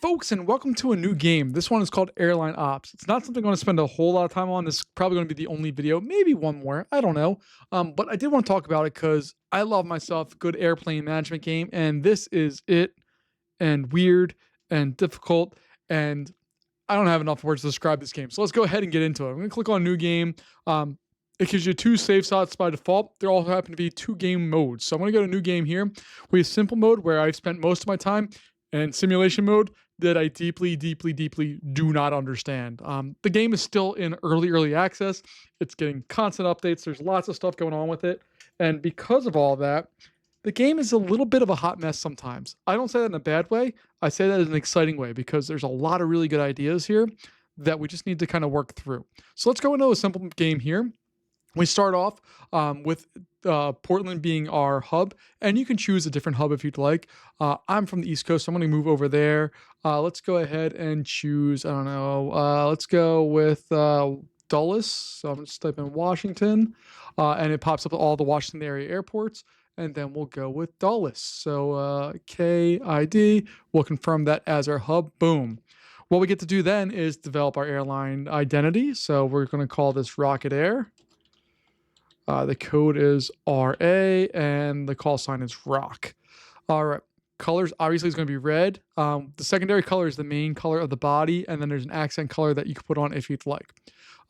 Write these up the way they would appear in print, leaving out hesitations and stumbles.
folks, and welcome to a new game. This one is called Airline Ops. It's not something I'm going to spend a whole lot of time on. This is probably going to be the only video, maybe one more. I don't know. But I did want to talk about it because I love myself a good airplane management game, and this is it. And weird and difficult, and I don't have enough words to describe this game. So let's go ahead and get into it. I'm going to click on New Game. It gives you two save slots by default. There all happen to be two game modes. So I'm going to go to New Game here. We have Simple Mode, where I've spent most of my time, and Simulation Mode that I deeply do not understand. The game is still in early access. It's getting constant updates. There's lots of stuff going on with it. And because of all that, the game is a little bit of a hot mess sometimes. I don't say that in a bad way. I say that in an exciting way because there's a lot of really good ideas here that we just need to kind of work through. So let's go into a simple game here. We start off with Portland being our hub, and you can choose a different hub if you'd like. I'm from the East Coast, so I'm going to move over there. Let's go ahead and choose, I don't know, let's go with Dulles. So I'm just type in Washington, and it pops up all the Washington area airports. And then we'll go with Dulles. So KID, we'll confirm that as our hub. Boom. What we get to do then is develop our airline identity. So we're going to call this Rocket Air. The code is RA, and the call sign is ROC. All right. Colors obviously is going to be red. The secondary color is the main color of the body, and then there's an accent color that you can put on if you'd like.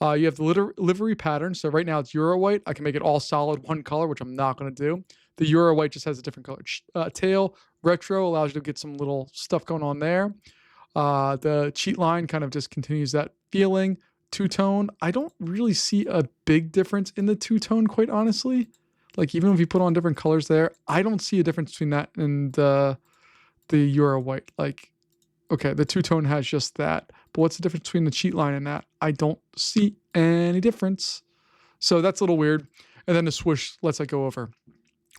You have the livery pattern. So right now it's Euro white. I can make it all solid one color, which I'm not going to do. The Euro white just has a different color. Tail retro allows you to get some little stuff going on there. The cheat line kind of just continues that feeling. Two-tone, I don't really see a big difference in the two-tone, quite honestly. Like, even if you put on different colors there, I don't see a difference between that and the Euro white. Like, okay, the two-tone has just that. But what's the difference between the cheat line and that? I don't see any difference. So that's a little weird. And then the swoosh lets it go over.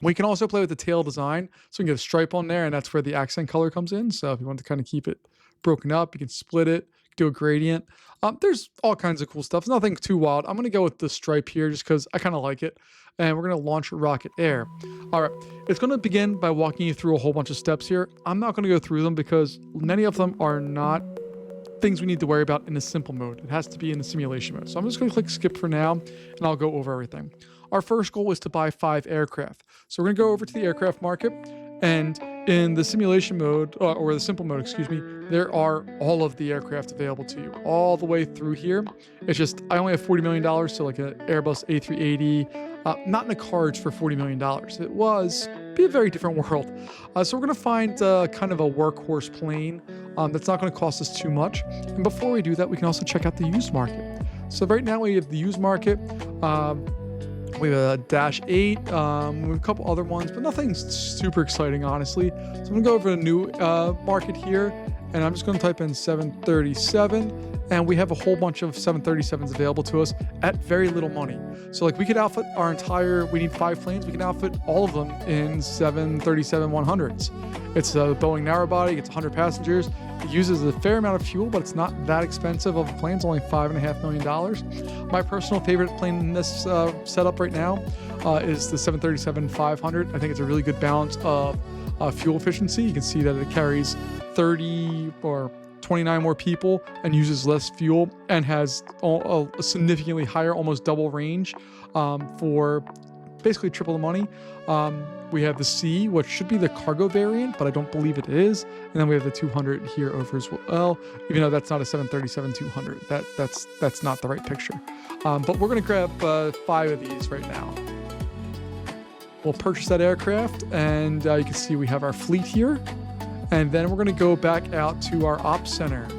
We can also play with the tail design. So we can get a stripe on there, and that's where the accent color comes in. So if you want to kind of keep it broken up, you can split it, do a gradient. There's all kinds of cool stuff. It's nothing too wild. I'm going to go with the stripe here just because I kind of like it. And we're going to launch Rocket Air. All right. It's going to begin by walking you through a whole bunch of steps here. I'm not going to go through them because many of them are not things we need to worry about in the simple mode. It has to be in the simulation mode. So I'm just going to click skip for now, and I'll go over everything. Our first goal is to buy 5 aircraft. So we're going to go over to the aircraft market, and in the simulation mode, or the simple mode, excuse me, there are all of the aircraft available to you all the way through here. It's just, I only have $40 million, so like an Airbus A380, not in the cards for $40 million. It was be a very different world. So we're going to find kind of a workhorse plane that's not going to cost us too much. And before we do that, we can also check out the used market. So right now we have the used market. We have a Dash 8, we have a couple other ones, but nothing super exciting, honestly. So I'm going to go over to new market here, and I'm just going to type in 737, and we have a whole bunch of 737s available to us at very little money. So like we could outfit we need 5 planes, we can outfit all of them in 737-100s. It's a Boeing narrowbody, it's 100 passengers. It uses a fair amount of fuel, but it's not that expensive of a plane. It's only $5.5 million. My personal favorite plane in this setup right now is the 737-500. I think it's a really good balance of fuel efficiency. You can see that it carries 30 or 29 more people and uses less fuel and has a significantly higher, almost double range for basically triple the money. We have the C, which should be the cargo variant, but I don't believe it is. And then we have the 200 here over as well, even though that's not a 737-200. That's not the right picture. But we're going to grab 5 of these right now. We'll purchase that aircraft, and you can see we have our fleet here. And then we're going to go back out to our ops center.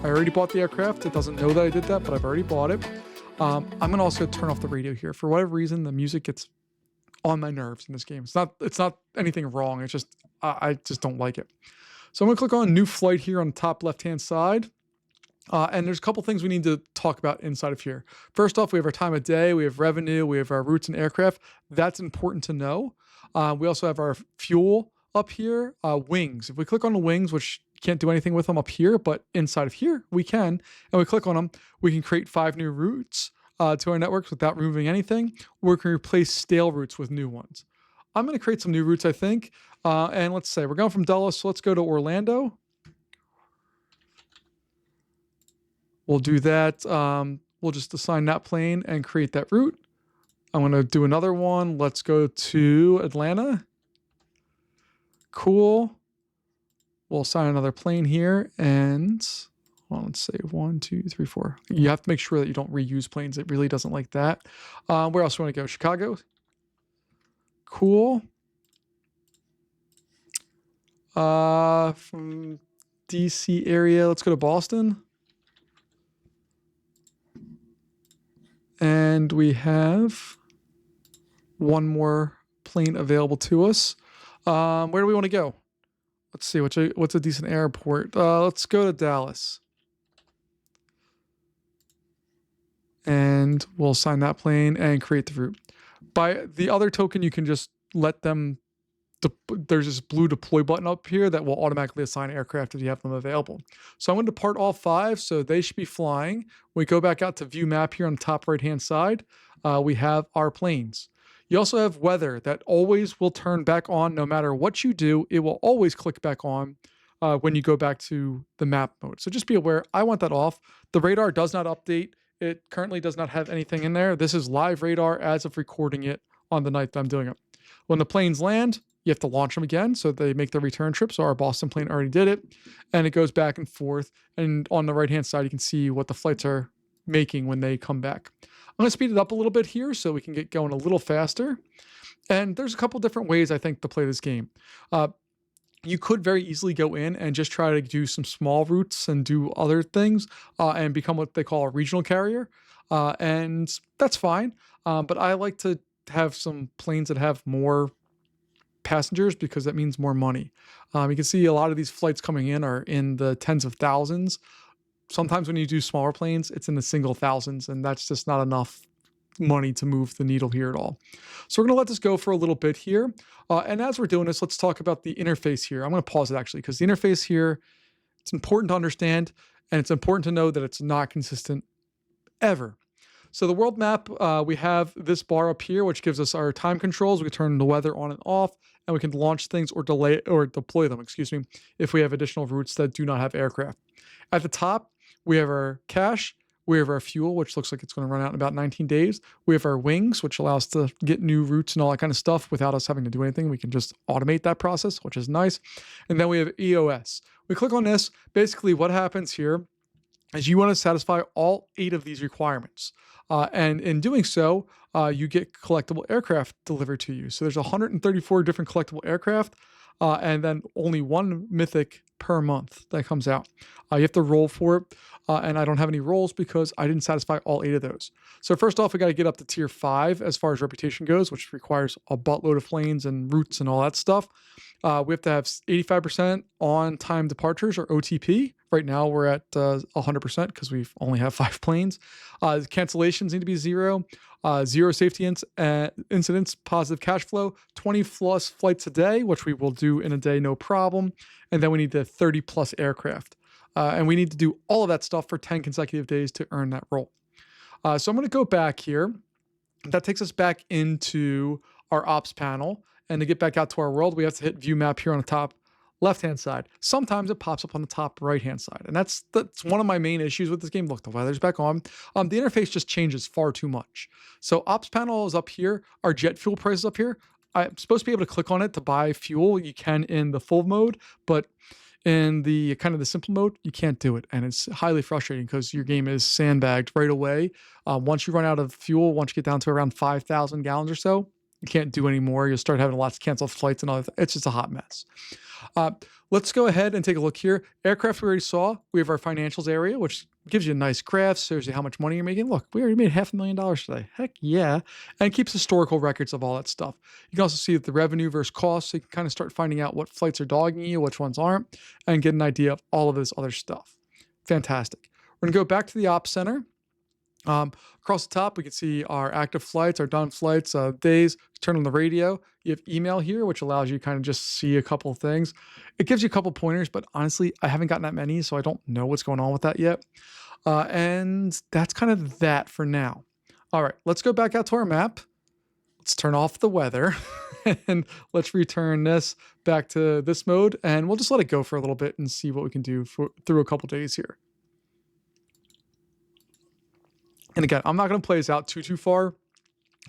I already bought the aircraft. It doesn't know that I did that, but I've already bought it. I'm going to also turn off the radio here. For whatever reason, the music gets on my nerves in this game. It's not anything wrong. It's just, I just don't like it. So I'm going to click on new flight here on the top left-hand side. And there's a couple things we need to talk about inside of here. First off, we have our time of day, we have revenue, we have our routes and aircraft. That's important to know. We also have our fuel up here, wings. If we click on the wings, which you can't do anything with them up here, but inside of here we can, and we click on them, we can create 5 new routes to our networks without removing anything. Or we can replace stale routes with new ones. I'm going to create some new routes, I think. And let's say we're going from Dulles, so let's go to Orlando. We'll do that. We'll just assign that plane and create that route. I'm going to do another one. Let's go to Atlanta. Cool. We'll assign another plane here, and well, let's say 1, 2, 3, 4. You have to make sure that you don't reuse planes. It really doesn't like that. Where else do you want to go? Chicago. Cool. From DC area, let's go to Boston. And we have one more plane available to us. Where do we want to go? Let's see, what's a decent airport? Let's go to Dallas. And we'll assign that plane and create the route. By the other token, you can just let them, there's this blue deploy button up here that will automatically assign aircraft if you have them available. So I'm going to depart all 5, so they should be flying. We go back out to view map here on the top right-hand side. We have our planes. You also have weather that always will turn back on no matter what you do. It will always click back on when you go back to the map mode. So just be aware, I want that off. The radar does not update. It currently does not have anything in there. This is live radar as of recording it on the night that I'm doing it. When the planes land, you have to launch them again so they make the return trip. So our Boston plane already did it, and it goes back and forth. And on the right-hand side, you can see what the flights are making when they come back. I'm going to speed it up a little bit here so we can get going a little faster. And there's a couple different ways, I think, to play this game. You could very easily go in and just try to do some small routes and do other things and become what they call a regional carrier. And that's fine. But I like to have some planes that have more passengers because that means more money. You can see a lot of these flights coming in are in the tens of thousands. Sometimes when you do smaller planes, it's in the single thousands, and that's just not enough money to move the needle here at all. So we're going to let this go for a little bit here. And as we're doing this, let's talk about the interface here. I'm going to pause it actually because the interface here, it's important to understand, and it's important to know that it's not consistent ever. So the world map, we have this bar up here, which gives us our time controls. We can turn the weather on and off, and we can launch things or deploy them, if we have additional routes that do not have aircraft. At the top, we have our cash. We have our fuel, which looks like it's going to run out in about 19 days. We have our wings, which allows us to get new routes and all that kind of stuff without us having to do anything. We can just automate that process, which is nice. And then we have EOS. We click on this. Basically, what happens here is you want to satisfy all 8 of these requirements. And in doing so, you get collectible aircraft delivered to you. So there's 134 different collectible aircraft, and then only 1 mythic per month that comes out. You have to roll for it, and I don't have any rolls because I didn't satisfy all 8 of those. So first off, we got to get up to tier 5 as far as reputation goes, which requires a buttload of planes and routes and all that stuff. We have to have 85% on-time departures, or OTP. Right now, we're at 100% because we only have 5 planes. Cancellations need to be 0. 0 safety incidents, positive cash flow, 20 plus flights a day, which we will do in a day, no problem. And then we need the 30 plus aircraft. And we need to do all of that stuff for 10 consecutive days to earn that role. So I'm going to go back here. That takes us back into our ops panel. And to get back out to our world, we have to hit view map here on the top left-hand side. Sometimes it pops up on the top right-hand side. And that's one of my main issues with this game. Look, the weather's back on. The interface just changes far too much. So ops panel is up here. Our jet fuel price is up here. I'm supposed to be able to click on it to buy fuel. You can in the full mode, but in the kind of the simple mode, you can't do it. And it's highly frustrating because your game is sandbagged right away. Once you run out of fuel, once you get down to around 5,000 gallons or so, you can't do anymore. You'll start having lots of canceled flights and all that. It's just a hot mess. Let's go ahead and take a look here. Aircraft we already saw. We have our financials area, which gives you a nice graph, shows you how much money you're making. Look, we already made $500,000 today. Heck yeah. And keeps historical records of all that stuff. You can also see the revenue versus cost, so you can kind of start finding out what flights are dogging you, which ones aren't, and get an idea of all of this other stuff. Fantastic. We're going to go back to the Ops Center. Across the top, we can see our active flights, our done flights, days. Turn on the radio. You have email here, which allows you to kind of just see a couple of things. It gives you a couple pointers, but honestly, I haven't gotten that many, so I don't know what's going on with that yet. And that's kind of that for now. All right, let's go back out to our map. Let's turn off the weather and let's return this back to this mode, and we'll just let it go for a little bit and see what we can do through a couple days here. And again, I'm not going to play this out too far,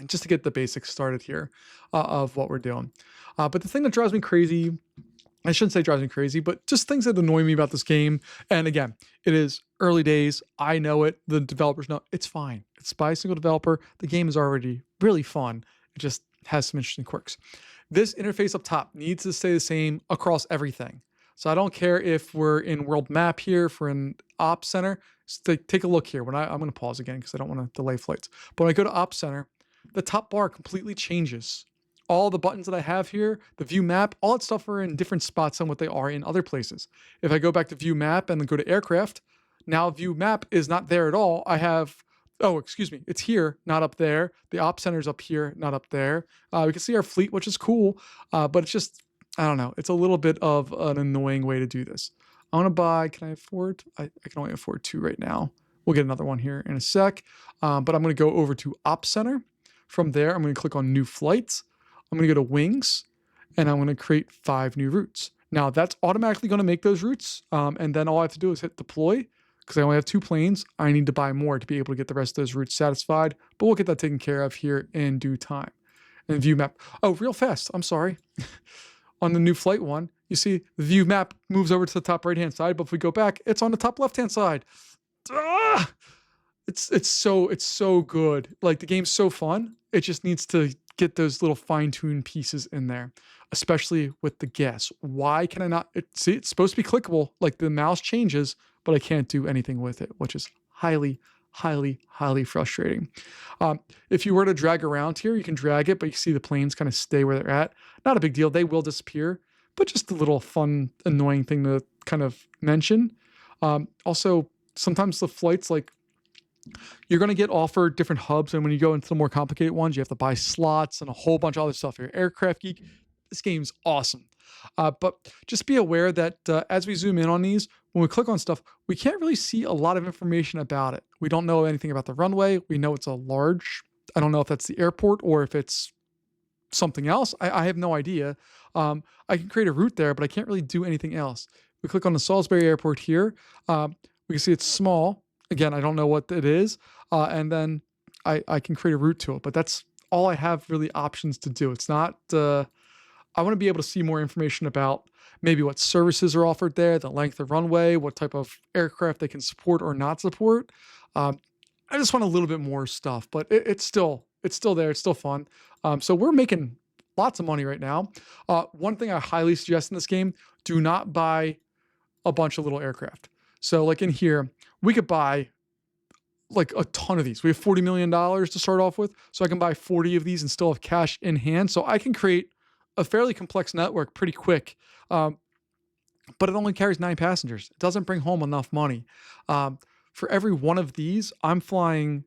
just to get the basics started here of what we're doing. But the thing that drives me crazy, I shouldn't say drives me crazy, but just things that annoy me about this game. And again, it is early days. I know it. The developers know it's fine. It's by a single developer. The game is already really fun. It just has some interesting quirks. This interface up top needs to stay the same across everything. So I don't care if we're in world map here, if we're in Ops Center. Take a look here. I'm going to pause again because I don't want to delay flights. But when I go to Ops Center, the top bar completely changes. All the buttons that I have here, the view map, all that stuff are in different spots than what they are in other places. If I go back to view map and then go to aircraft, now view map is not there at all. I have, oh, excuse me, it's here, not up there. The Ops Center's up here, not up there. We can see our fleet, which is cool, but it's just, I don't know. It's a little bit of an annoying way to do this. I want to buy, can I afford? I can only afford 2 right now. We'll get another one here in a sec. But I'm going to go over to Ops Center. From there, I'm going to click on new flights. I'm going to go to wings and I'm going to create 5 new routes. Now that's automatically going to make those routes. And then all I have to do is hit deploy because I only have 2 planes. I need to buy more to be able to get the rest of those routes satisfied, but we'll get that taken care of here in due time. And view map. Oh, real fast. I'm sorry. On the new flight one, you see the view map moves over to the top right-hand side, but if we go back, it's on the top left-hand side. Ah! It's so good. Like the game's so fun. It just needs to get those little fine-tuned pieces in there, especially with the gas. Why can I not? See, it's supposed to be clickable. Like the mouse changes, but I can't do anything with it, which is highly, highly, highly frustrating. If you were to drag around here, you can drag it, but you see the planes kind of stay where they're at. Not a big deal. They will disappear, but just a little fun, annoying thing to kind of mention. Also, sometimes the flights, like, you're going to get offered different hubs, and when you go into the more complicated ones, you have to buy slots and a whole bunch of other stuff here. Aircraft Geek, this game's awesome. But just be aware that as we zoom in on these, when we click on stuff, we can't really see a lot of information about it. We don't know anything about the runway. We know it's a large, I don't know if that's the airport or if it's something else. I have no idea. I can create a route there, but I can't really do anything else. We click on the Salisbury Airport here. We can see it's small. Again, I don't know what it is. And then I can create a route to it, but that's all I have really options to do. It's not, I want to be able to see more information about maybe what services are offered there, the length of runway, what type of aircraft they can support or not support. I just want a little bit more stuff, but it's still there. It's still fun. So we're making lots of money right now. One thing I highly suggest in this game, do not buy a bunch of little aircraft. So like in here, we could buy like a ton of these. We have $40 million to start off with. So I can buy 40 of these and still have cash in hand. So I can create a fairly complex network pretty quick. But it only carries 9 passengers. It doesn't bring home enough money. For every one of these, I'm flying,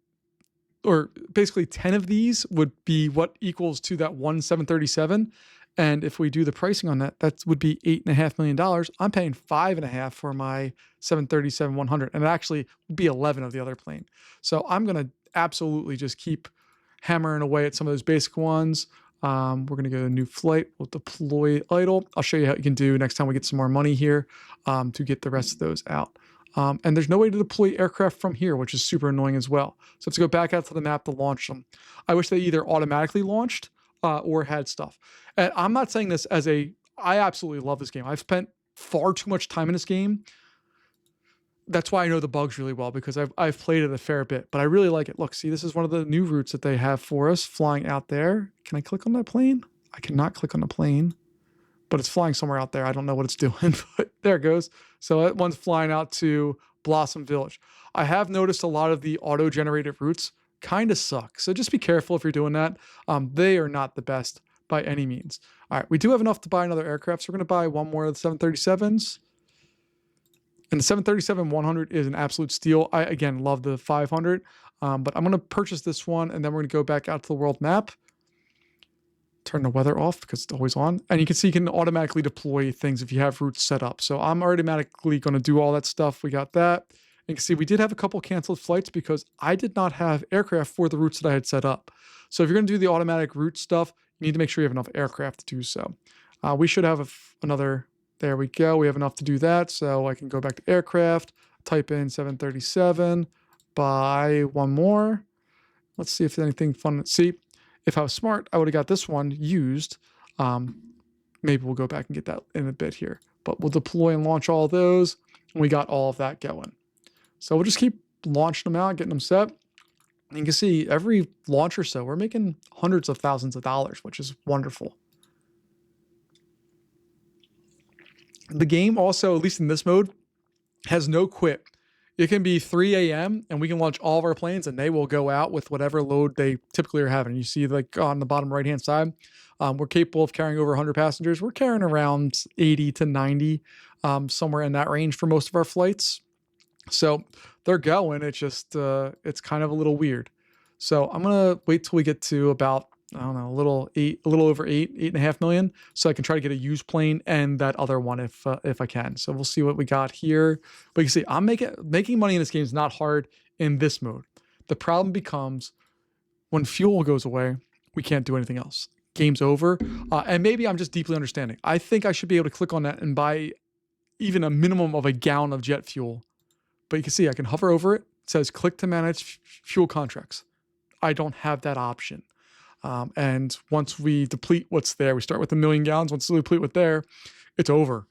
or basically 10 of these would be what equals to that one 737. And if we do the pricing on that, that would be $8.5 million. I'm paying 5.5 for my 737-100, and it actually would be 11 of the other plane. So I'm going to absolutely just keep hammering away at some of those basic ones. We're going to go to a new flight. We'll deploy idle. I'll show you how you can do next time we get some more money here to get the rest of those out. And there's no way to deploy aircraft from here, which is super annoying as well. So let's go back out to the map to launch them. I wish they either automatically launched or had stuff. And I'm not saying this as I absolutely love this game. I've spent far too much time in this game. That's why I know the bugs really well, because I've played it a fair bit, but I really like it. Look, see, this is one of the new routes that they have for us flying out there. Can I click on that plane? I cannot click on the plane, but it's flying somewhere out there. I don't know what it's doing, but there it goes. So that one's flying out to Blossom Village. I have noticed a lot of the auto-generated routes kind of suck. So just be careful if you're doing that. They are not the best by any means. All right, we do have enough to buy another aircraft, so we're going to buy one more of the 737s. And the 737-100 is an absolute steal. I, again, love the 500, but I'm going to purchase this one, and then we're going to go back out to the world map. Turn the weather off because it's always on. And you can see you can automatically deploy things if you have routes set up. So I'm automatically going to do all that stuff. We got that. And you can see we did have a couple canceled flights because I did not have aircraft for the routes that I had set up. So if you're going to do the automatic route stuff, you need to make sure you have enough aircraft to do so. We should have another... There we go. We have enough to do that. So I can go back to aircraft, type in 737, buy one more. Let's see if there's anything fun. See, if I was smart, I would have got this one used. Maybe we'll go back and get that in a bit here. But we'll deploy and launch all those. And we got all of that going. So we'll just keep launching them out, getting them set. And you can see every launch or so, we're making hundreds of thousands of dollars, which is wonderful. The game also, at least in this mode, has no quit. It can be 3 a.m. and we can launch all of our planes and they will go out with whatever load they typically are having. You see like on the bottom right-hand side, we're capable of carrying over 100 passengers. We're carrying around 80 to 90, somewhere in that range for most of our flights. So they're going. It's just, it's kind of a little weird. So I'm going to wait till we get to about, I don't know, a little over 8.5 million. So I can try to get a used plane and that other one if I can. So we'll see what we got here. But you can see I'm making money in this game is not hard in this mode. The problem becomes when fuel goes away, we can't do anything else. Game's over. And maybe I'm just deeply understanding. I think I should be able to click on that and buy even a minimum of a gallon of jet fuel. But you can see I can hover over it. It says click to manage fuel contracts. I don't have that option. And once we deplete what's there, we start with 1 million gallons. Once we deplete what's there, it's over.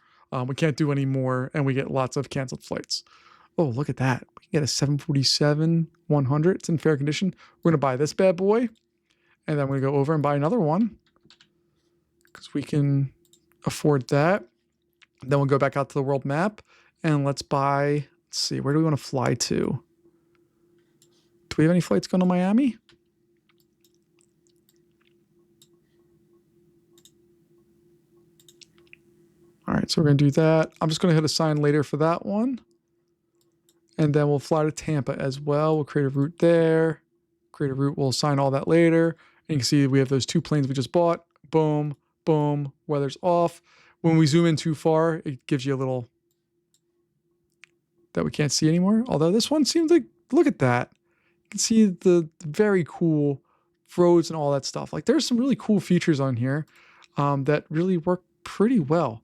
We can't do any more, and we get lots of canceled flights. Oh, look at that. We can get a 747-100. It's in fair condition. We're going to buy this bad boy, and then we're going to go over and buy another one because we can afford that. Then we'll go back out to the world map, and let's buy, let's see, where do we want to fly to? Do we have any flights going to Miami? All right, so we're going to do that. I'm just going to hit assign later for that one. And then we'll fly to Tampa as well. We'll create a route there. Create a route. We'll assign all that later. And you can see we have those 2 planes we just bought. Boom, boom, weather's off. When we zoom in too far, it gives you a little that we can't see anymore. Although this one seems like, look at that. You can see the very cool roads and all that stuff. Like there's some really cool features on here that really work pretty well.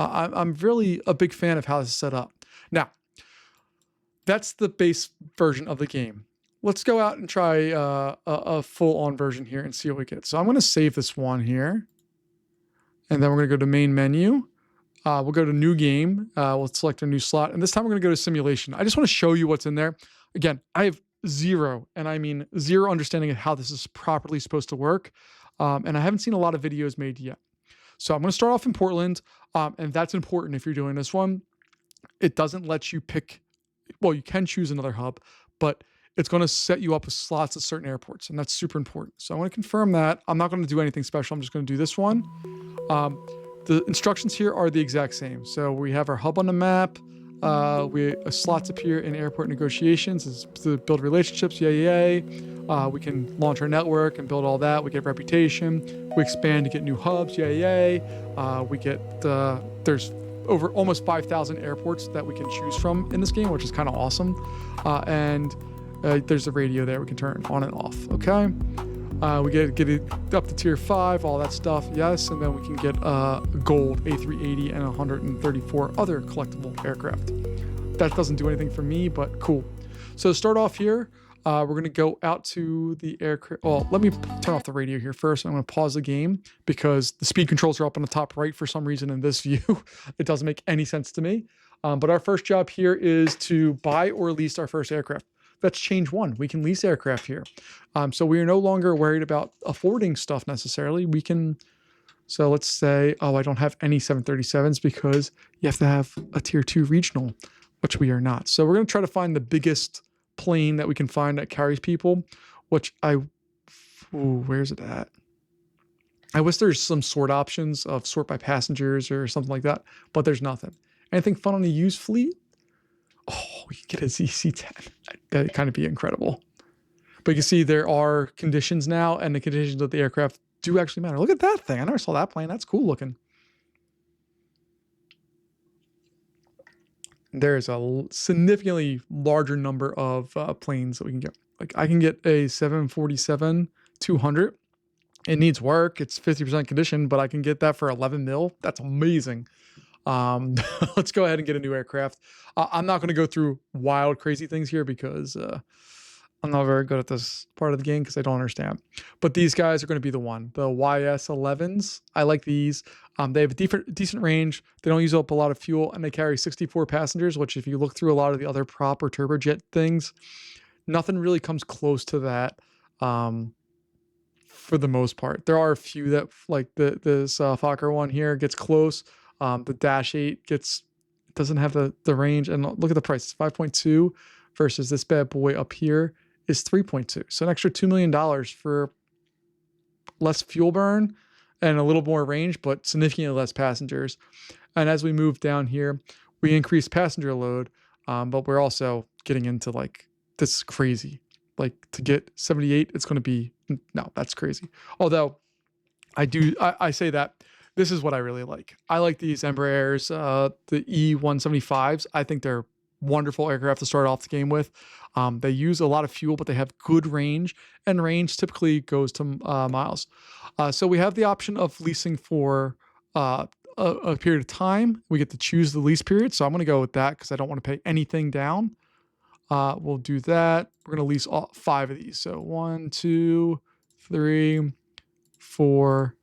I'm really a big fan of how this is set up. Now, that's the base version of the game. Let's go out and try a full-on version here and see what we get. So I'm going to save this one here. And then we're going to go to main menu. We'll go to new game. We'll select a new slot. And this time we're going to go to simulation. I just want to show you what's in there. Again, I have zero, and I mean zero understanding of how this is properly supposed to work. And I haven't seen a lot of videos made yet. So I'm going to start off in Portland, and that's important if you're doing this one. It doesn't let you pick, well, you can choose another hub, but it's going to set you up with slots at certain airports, and that's super important. So I want to confirm that. I'm not going to do anything special. I'm just going to do this one. The instructions here are the exact same. So we have our hub on the map. Slots appear in airport negotiations. It's to build relationships. Yay. We can launch our network and build all that. We get reputation. We expand to get new hubs. Yay. We get, there's over almost 5,000 airports that we can choose from in this game, which is kind of awesome. And there's a radio there we can turn on and off. Okay. We get it up to tier 5, all that stuff, yes, and then we can get gold, A380, and 134 other collectible aircraft. That doesn't do anything for me, but cool. So to start off here, we're going to go out to the aircraft. Well, let me turn off the radio here first. I'm going to pause the game because the speed controls are up on the top right for some reason in this view. It doesn't make any sense to me. But our first job here is to buy or lease our first aircraft. That's change 1. We can lease aircraft here. So we are no longer worried about affording stuff necessarily. We can, so let's say, oh, I don't have any 737s because you have to have a tier 2 regional, which we are not. So we're going to try to find the biggest plane that we can find that carries people, which where's it at? I wish there's some sort options of sort by passengers or something like that, but there's nothing. Anything fun on the used fleet? Oh, we get a ZC-10. That'd kind of be incredible. But you can see there are conditions now, and the conditions of the aircraft do actually matter. Look at that thing. I never saw that plane. That's cool looking. There's a significantly larger number of planes that we can get. Like I can get a 747-200. It needs work. It's 50% condition, but I can get that for 11 mil. That's amazing. Let's go ahead and get a new aircraft. I'm not going to go through wild, crazy things here because I'm not very good at this part of the game because I don't understand. But these guys are going to be the one. The YS11s. I like these. They have a decent range. They don't use up a lot of fuel, and they carry 64 passengers, which if you look through a lot of the other prop or turbojet things, nothing really comes close to that. For the most part, there are a few that like this Fokker one here gets close. The Dash 8 doesn't have the range, and look at the price. It's 5.2 versus this bad boy up here is 3.2. So an extra $2 million for less fuel burn and a little more range, but significantly less passengers. And as we move down here, we increase passenger load, but we're also getting into like, this is crazy. Like to get 78, it's going to be, no, that's crazy. Although I say that this is what I really like. I like these Embraers, the E175s. I think they're wonderful aircraft to start off the game with. They use a lot of fuel, but they have good range, and range typically goes to miles. So we have the option of leasing for a period of time. We get to choose the lease period. So I'm going to go with that because I don't want to pay anything down. We'll do that. We're going to lease all 5 of these. So 1, 2, 3, 4,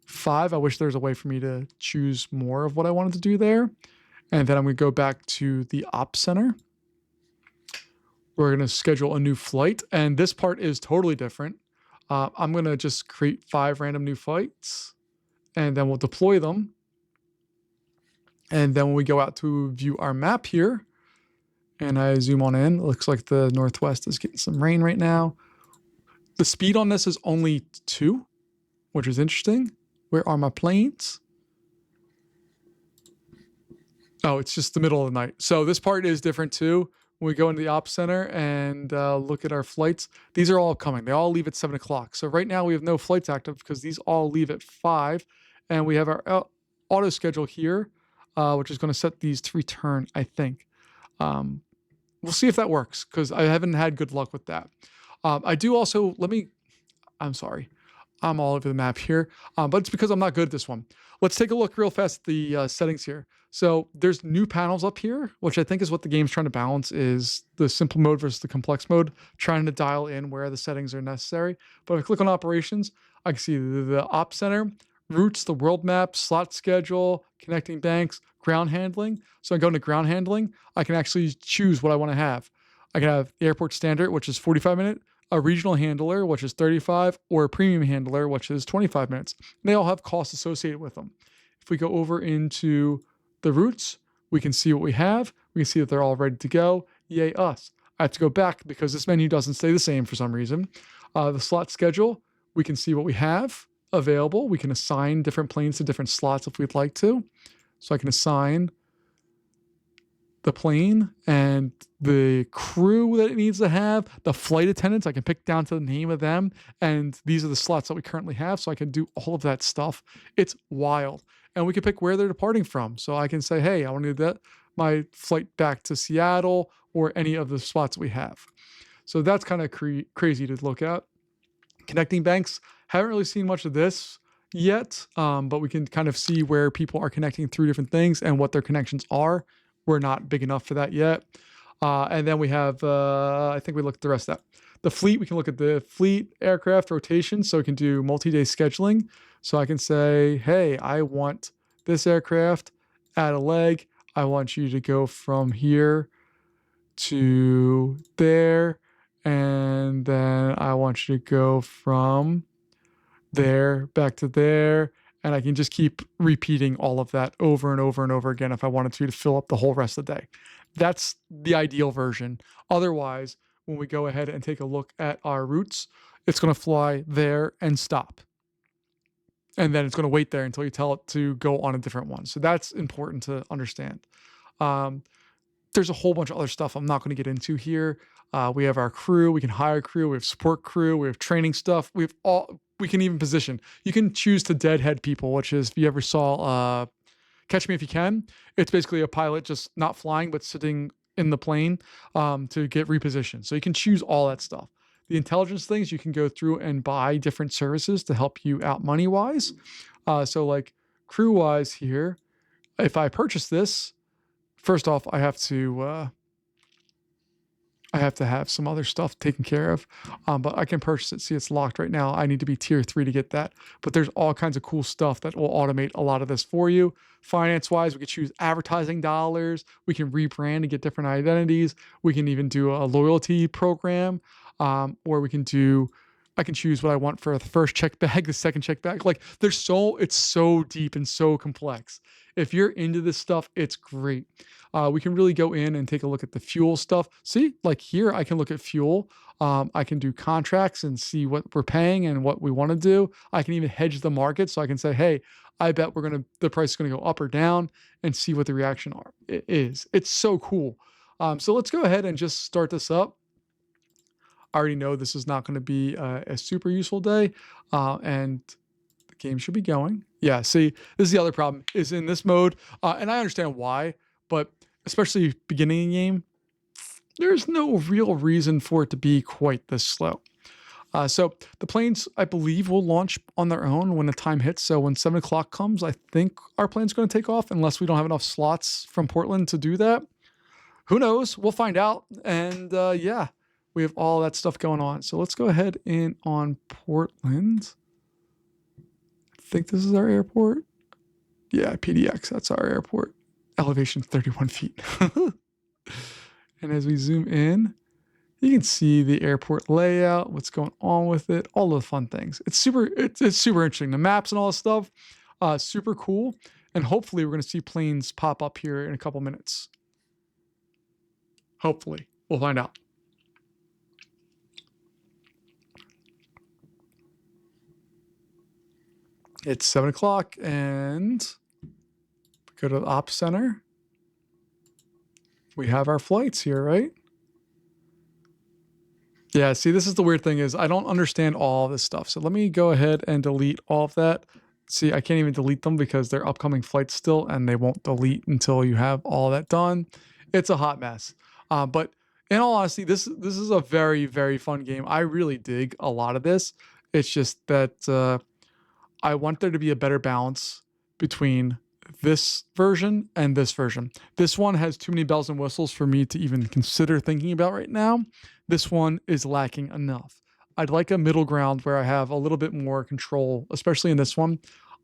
5. I wish there was a way for me to choose more of what I wanted to do there. And then I'm going to go back to the Ops Center. We're going to schedule a new flight. And this part is totally different. I'm going to just create 5 random new flights. And then we'll deploy them. And then when we go out to view our map here, and I zoom on in, it looks like the Northwest is getting some rain right now. The speed on this is only 2, which is interesting. Where are my planes? Oh, it's just the middle of the night. So this part is different too. When we go into the Ops Center and look at our flights, these are all coming. They all leave at 7 o'clock. So right now we have no flights active because these all leave at 5. And we have our auto schedule here, which is going to set these to return, I think. We'll see if that works because I haven't had good luck with that. I do also, I'm sorry. I'm all over the map here, but it's because I'm not good at this one. Let's take a look real fast at the settings here. So there's new panels up here, which I think is what the game's trying to balance, is the simple mode versus the complex mode, trying to dial in where the settings are necessary. But if I click on operations, I can see the Ops Center, routes, the world map, slot schedule, connecting banks, ground handling. So I go into ground handling, I can actually choose what I want to have. I can have the airport standard, which is 45 minutes, a regional handler, which is 35, or a premium handler, which is 25 minutes. And they all have costs associated with them. If we go over into the routes, we can see what we have. We can see that they're all ready to go. Yay us. I have to go back because this menu doesn't stay the same for some reason. The slot schedule, we can see what we have available. We can assign different planes to different slots if we'd like to. So I can assign the plane and the crew that it needs to have, the flight attendants, I can pick down to the name of them, and these are the slots that we currently have, so I can do all of that stuff. It's wild. And we can pick where they're departing from. So I can say, hey, I want to do my flight back to Seattle or any of the spots we have. So that's kind of crazy to look at. Connecting banks, haven't really seen much of this yet, but we can kind of see where people are connecting through different things and what their connections are. We're not big enough for that yet. And then we have, I think we looked at the rest of that. The fleet, we can look at the fleet aircraft rotation, so we can do multi-day scheduling. So I can say, hey, I want this aircraft, add a leg. I want you to go from here to there. And then I want you to go from there back to there. And I can just keep repeating all of that over and over and over again if I wanted to fill up the whole rest of the day. That's the ideal version. Otherwise, when we go ahead and take a look at our routes, it's going to fly there and stop. And then it's going to wait there until you tell it to go on a different one. So that's important to understand. There's a whole bunch of other stuff I'm not going to get into here. We have our crew. We can hire crew. We have support crew. We have training stuff. We can even position. You can choose to deadhead people, which is, if you ever saw Catch Me If You Can, it's basically a pilot just not flying but sitting in the plane to get repositioned. So you can choose all that stuff. The intelligence things, you can go through and buy different services to help you out money-wise. So like crew-wise here, if I purchase this, first off, I have to have some other stuff taken care of, but I can purchase it. See, it's locked right now. I need to be tier 3 to get that. But there's all kinds of cool stuff that will automate a lot of this for you. Finance-wise, we could choose advertising dollars. We can rebrand and get different identities. We can even do a loyalty program, or I can choose what I want for the first check bag, the second check bag. Like it's so deep and so complex. If you're into this stuff, it's great. We can really go in and take a look at the fuel stuff. See, like here, I can look at fuel. I can do contracts and see what we're paying and what we want to do. I can even hedge the market. So I can say, hey, I bet the price is going to go up or down and see what the reaction is. It's so cool. So let's go ahead and just start this up. I already know this is not going to be a super useful day. And the game should be going. Yeah, see, this is the other problem, is in this mode, and I understand why, but especially beginning a game, there's no real reason for it to be quite this slow. So the planes, I believe, will launch on their own when the time hits. So when 7 o'clock comes, I think our plane's going to take off, unless we don't have enough slots from Portland to do that. Who knows? We'll find out. And yeah, we have all that stuff going on. So let's go ahead in on Portland. I think this is our airport. Yeah, PDX, that's our airport. Elevation 31 feet. And as we zoom in, you can see the airport layout, what's going on with it, all the fun things. It's super interesting. The maps and all this stuff, super cool. And hopefully we're going to see planes pop up here in a couple minutes. Hopefully. We'll find out. It's 7 o'clock and go to the Ops Center. We have our flights here, right? Yeah, see, this is the weird thing, is I don't understand all this stuff. So let me go ahead and delete all of that. See, I can't even delete them because they're upcoming flights still, and they won't delete until you have all that done. It's a hot mess. But in all honesty, this is a very, very fun game. I really dig a lot of this. It's just that I want there to be a better balance between this version and this version. This one has too many bells and whistles for me to even consider thinking about right now. This one is lacking enough. I'd like a middle ground where I have a little bit more control, especially in this one.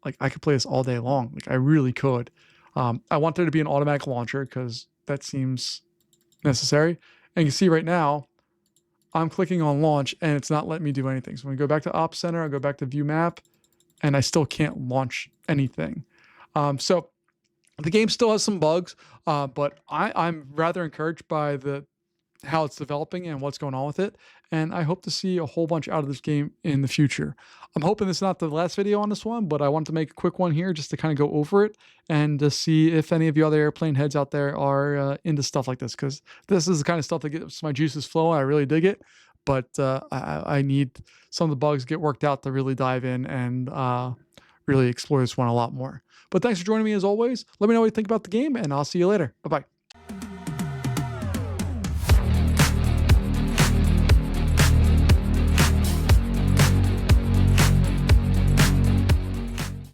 Like, I could play this all day long. Like, I really could. I want there to be an automatic launcher because that seems necessary. And you can see right now, I'm clicking on launch and it's not letting me do anything. So when we go back to Ops Center, I go back to view map, and I still can't launch anything. So the game still has some bugs, but I'm rather encouraged by how it's developing and what's going on with it. And I hope to see a whole bunch out of this game in the future. I'm hoping this is not the last video on this one, but I wanted to make a quick one here just to kind of go over it and to see if any of you other airplane heads out there are into stuff like this, because this is the kind of stuff that gets my juices flowing. I really dig it, but I need some of the bugs get worked out to really dive in and really explore this one a lot more. But thanks for joining me as always. Let me know what you think about the game, and I'll see you later. Bye-bye.